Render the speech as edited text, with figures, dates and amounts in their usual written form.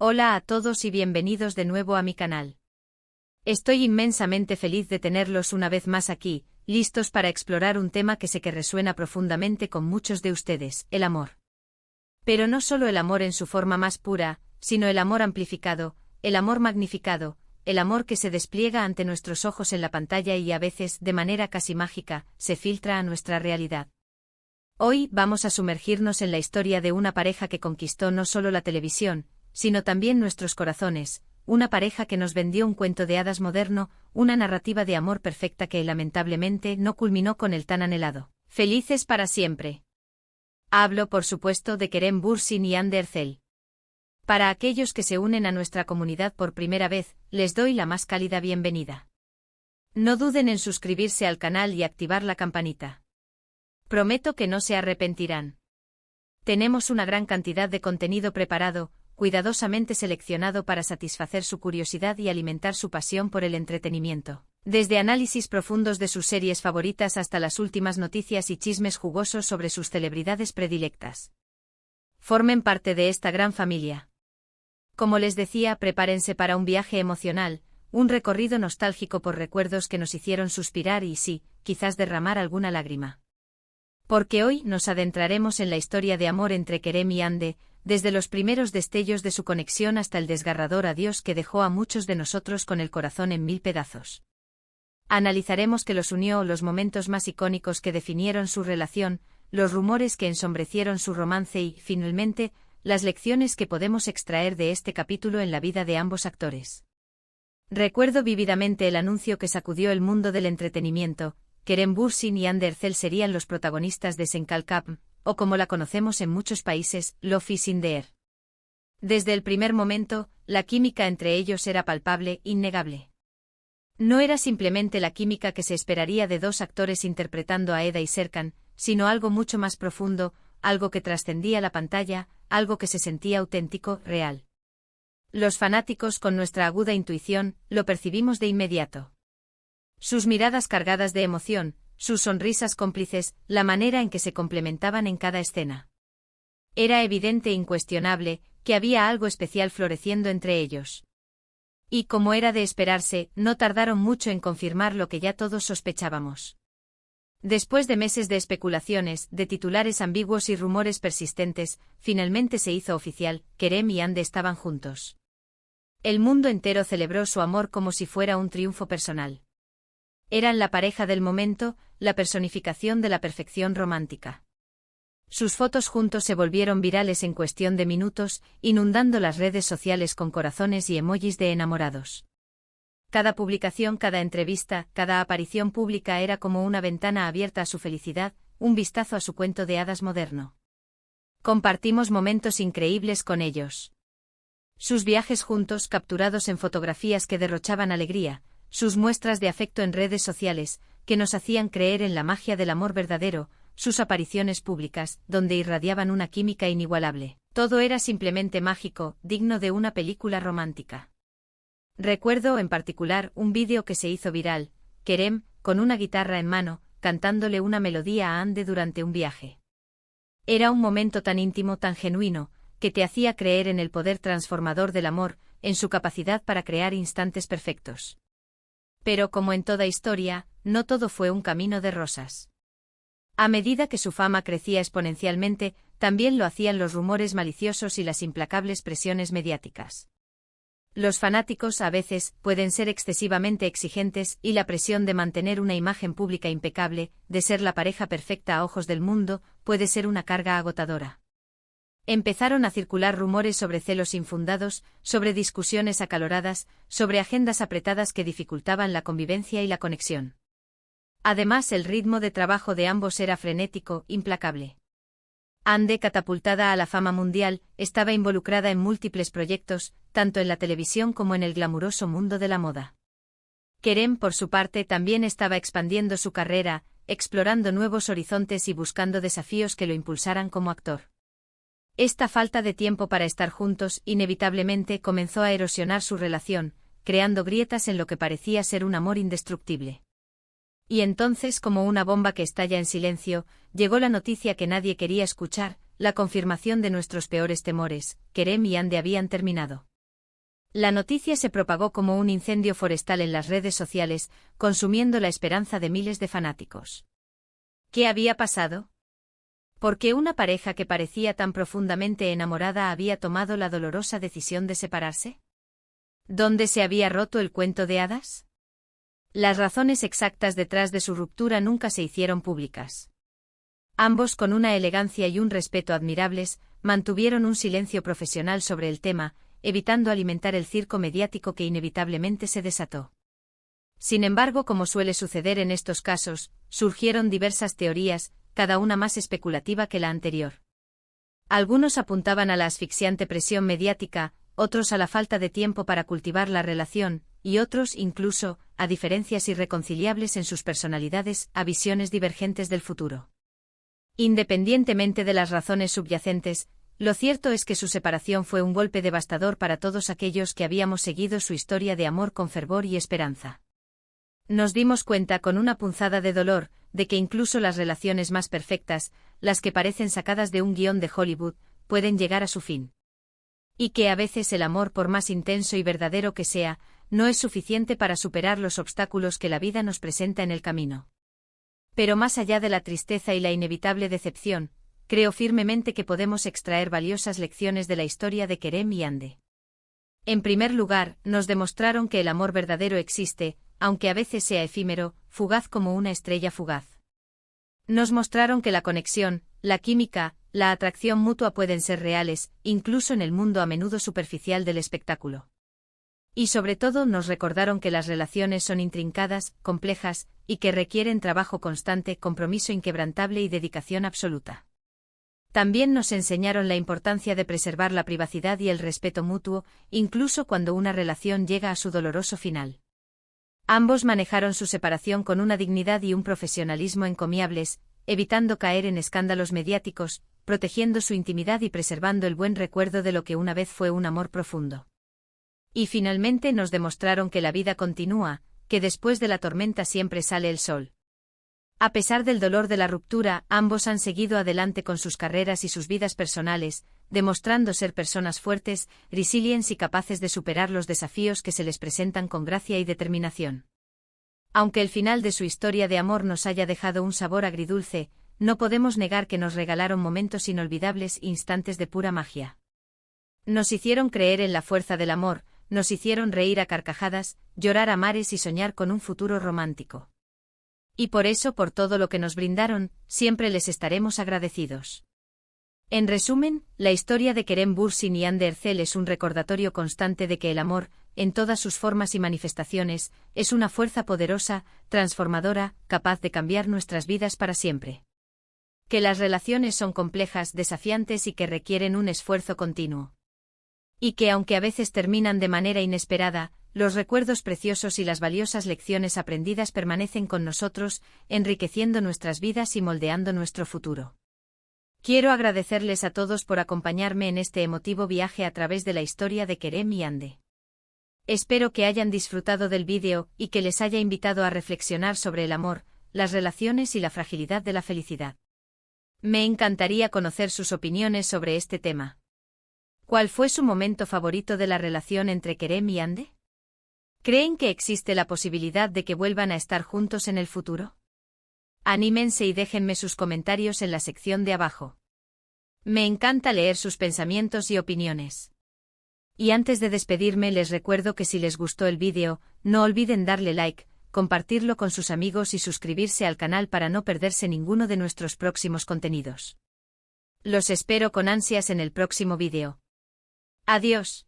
Hola a todos y bienvenidos de nuevo a mi canal. Estoy inmensamente feliz de tenerlos una vez más aquí, listos para explorar un tema que sé que resuena profundamente con muchos de ustedes, el amor. Pero no solo el amor en su forma más pura, sino el amor amplificado, el amor magnificado, el amor que se despliega ante nuestros ojos en la pantalla y a veces, de manera casi mágica, se filtra a nuestra realidad. Hoy vamos a sumergirnos en la historia de una pareja que conquistó no solo la televisión, sino también nuestros corazones, una pareja que nos vendió un cuento de hadas moderno, una narrativa de amor perfecta que lamentablemente no culminó con el tan anhelado felices para siempre. Hablo, por supuesto, de Kerem Bürsin y Hande Erçel. Para aquellos que se unen a nuestra comunidad por primera vez, les doy la más cálida bienvenida. No duden en suscribirse al canal y activar la campanita. Prometo que no se arrepentirán. Tenemos una gran cantidad de contenido preparado, cuidadosamente seleccionado para satisfacer su curiosidad y alimentar su pasión por el entretenimiento. Desde análisis profundos de sus series favoritas hasta las últimas noticias y chismes jugosos sobre sus celebridades predilectas. Formen parte de esta gran familia. Como les decía, prepárense para un viaje emocional, un recorrido nostálgico por recuerdos que nos hicieron suspirar y sí, quizás derramar alguna lágrima. Porque hoy nos adentraremos en la historia de amor entre Kerem y Hande, desde los primeros destellos de su conexión hasta el desgarrador adiós que dejó a muchos de nosotros con el corazón en mil pedazos. Analizaremos qué los unió, los momentos más icónicos que definieron su relación, los rumores que ensombrecieron su romance y, finalmente, las lecciones que podemos extraer de este capítulo en la vida de ambos actores. Recuerdo vívidamente el anuncio que sacudió el mundo del entretenimiento. Kerem Bürsin y Hande Erçel serían los protagonistas de Senkalkap, o como la conocemos en muchos países, Love is in the air. Desde el primer momento, la química entre ellos era palpable, innegable. No era simplemente la química que se esperaría de dos actores interpretando a Eda y Serkan, sino algo mucho más profundo, algo que trascendía la pantalla, algo que se sentía auténtico, real. Los fanáticos, con nuestra aguda intuición, lo percibimos de inmediato. Sus miradas cargadas de emoción, sus sonrisas cómplices, la manera en que se complementaban en cada escena. Era evidente e incuestionable que había algo especial floreciendo entre ellos. Y como era de esperarse, no tardaron mucho en confirmar lo que ya todos sospechábamos. Después de meses de especulaciones, de titulares ambiguos y rumores persistentes, finalmente se hizo oficial: Kerem y Hande estaban juntos. El mundo entero celebró su amor como si fuera un triunfo personal. Eran la pareja del momento, la personificación de la perfección romántica. Sus fotos juntos se volvieron virales en cuestión de minutos, inundando las redes sociales con corazones y emojis de enamorados. Cada publicación, cada entrevista, cada aparición pública era como una ventana abierta a su felicidad, un vistazo a su cuento de hadas moderno. Compartimos momentos increíbles con ellos. Sus viajes juntos, capturados en fotografías que derrochaban alegría, sus muestras de afecto en redes sociales, que nos hacían creer en la magia del amor verdadero, sus apariciones públicas, donde irradiaban una química inigualable. Todo era simplemente mágico, digno de una película romántica. Recuerdo, en particular, un vídeo que se hizo viral, Kerem, con una guitarra en mano, cantándole una melodía a Hande durante un viaje. Era un momento tan íntimo, tan genuino, que te hacía creer en el poder transformador del amor, en su capacidad para crear instantes perfectos. Pero como en toda historia, no todo fue un camino de rosas. A medida que su fama crecía exponencialmente, también lo hacían los rumores maliciosos y las implacables presiones mediáticas. Los fanáticos a veces pueden ser excesivamente exigentes y la presión de mantener una imagen pública impecable, de ser la pareja perfecta a ojos del mundo, puede ser una carga agotadora. Empezaron a circular rumores sobre celos infundados, sobre discusiones acaloradas, sobre agendas apretadas que dificultaban la convivencia y la conexión. Además, el ritmo de trabajo de ambos era frenético, implacable. Hande, catapultada a la fama mundial, estaba involucrada en múltiples proyectos, tanto en la televisión como en el glamuroso mundo de la moda. Kerem, por su parte, también estaba expandiendo su carrera, explorando nuevos horizontes y buscando desafíos que lo impulsaran como actor. Esta falta de tiempo para estar juntos inevitablemente comenzó a erosionar su relación, creando grietas en lo que parecía ser un amor indestructible. Y entonces, como una bomba que estalla en silencio, llegó la noticia que nadie quería escuchar, la confirmación de nuestros peores temores: Kerem y Hande habían terminado. La noticia se propagó como un incendio forestal en las redes sociales, consumiendo la esperanza de miles de fanáticos. ¿Qué había pasado? ¿Por qué una pareja que parecía tan profundamente enamorada había tomado la dolorosa decisión de separarse? ¿Dónde se había roto el cuento de hadas? Las razones exactas detrás de su ruptura nunca se hicieron públicas. Ambos, con una elegancia y un respeto admirables, mantuvieron un silencio profesional sobre el tema, evitando alimentar el circo mediático que inevitablemente se desató. Sin embargo, como suele suceder en estos casos, surgieron diversas teorías, cada una más especulativa que la anterior. Algunos apuntaban a la asfixiante presión mediática, otros a la falta de tiempo para cultivar la relación, y otros, incluso, a diferencias irreconciliables en sus personalidades, a visiones divergentes del futuro. Independientemente de las razones subyacentes, lo cierto es que su separación fue un golpe devastador para todos aquellos que habíamos seguido su historia de amor con fervor y esperanza. Nos dimos cuenta con una punzada de dolor, de que incluso las relaciones más perfectas, las que parecen sacadas de un guión de Hollywood, pueden llegar a su fin. Y que a veces el amor, por más intenso y verdadero que sea, no es suficiente para superar los obstáculos que la vida nos presenta en el camino. Pero más allá de la tristeza y la inevitable decepción, creo firmemente que podemos extraer valiosas lecciones de la historia de Kerem y Ande. En primer lugar, nos demostraron que el amor verdadero existe, aunque a veces sea efímero, fugaz como una estrella fugaz. Nos mostraron que la conexión, la química, la atracción mutua pueden ser reales, incluso en el mundo a menudo superficial del espectáculo. Y sobre todo nos recordaron que las relaciones son intrincadas, complejas, y que requieren trabajo constante, compromiso inquebrantable y dedicación absoluta. También nos enseñaron la importancia de preservar la privacidad y el respeto mutuo, incluso cuando una relación llega a su doloroso final. Ambos manejaron su separación con una dignidad y un profesionalismo encomiables, evitando caer en escándalos mediáticos, protegiendo su intimidad y preservando el buen recuerdo de lo que una vez fue un amor profundo. Y finalmente nos demostraron que la vida continúa, que después de la tormenta siempre sale el sol. A pesar del dolor de la ruptura, ambos han seguido adelante con sus carreras y sus vidas personales, demostrando ser personas fuertes, resilientes y capaces de superar los desafíos que se les presentan con gracia y determinación. Aunque el final de su historia de amor nos haya dejado un sabor agridulce, no podemos negar que nos regalaron momentos inolvidables e instantes de pura magia. Nos hicieron creer en la fuerza del amor, nos hicieron reír a carcajadas, llorar a mares y soñar con un futuro romántico. Y por eso, por todo lo que nos brindaron, siempre les estaremos agradecidos. En resumen, la historia de Kerem Bürsin y Hande Erçel es un recordatorio constante de que el amor, en todas sus formas y manifestaciones, es una fuerza poderosa, transformadora, capaz de cambiar nuestras vidas para siempre. Que las relaciones son complejas, desafiantes y que requieren un esfuerzo continuo. Y que aunque a veces terminan de manera inesperada, los recuerdos preciosos y las valiosas lecciones aprendidas permanecen con nosotros, enriqueciendo nuestras vidas y moldeando nuestro futuro. Quiero agradecerles a todos por acompañarme en este emotivo viaje a través de la historia de Kerem y Hande. Espero que hayan disfrutado del vídeo y que les haya invitado a reflexionar sobre el amor, las relaciones y la fragilidad de la felicidad. Me encantaría conocer sus opiniones sobre este tema. ¿Cuál fue su momento favorito de la relación entre Kerem y Hande? ¿Creen que existe la posibilidad de que vuelvan a estar juntos en el futuro? Anímense y déjenme sus comentarios en la sección de abajo. Me encanta leer sus pensamientos y opiniones. Y antes de despedirme les recuerdo que si les gustó el vídeo, no olviden darle like, compartirlo con sus amigos y suscribirse al canal para no perderse ninguno de nuestros próximos contenidos. Los espero con ansias en el próximo vídeo. Adiós.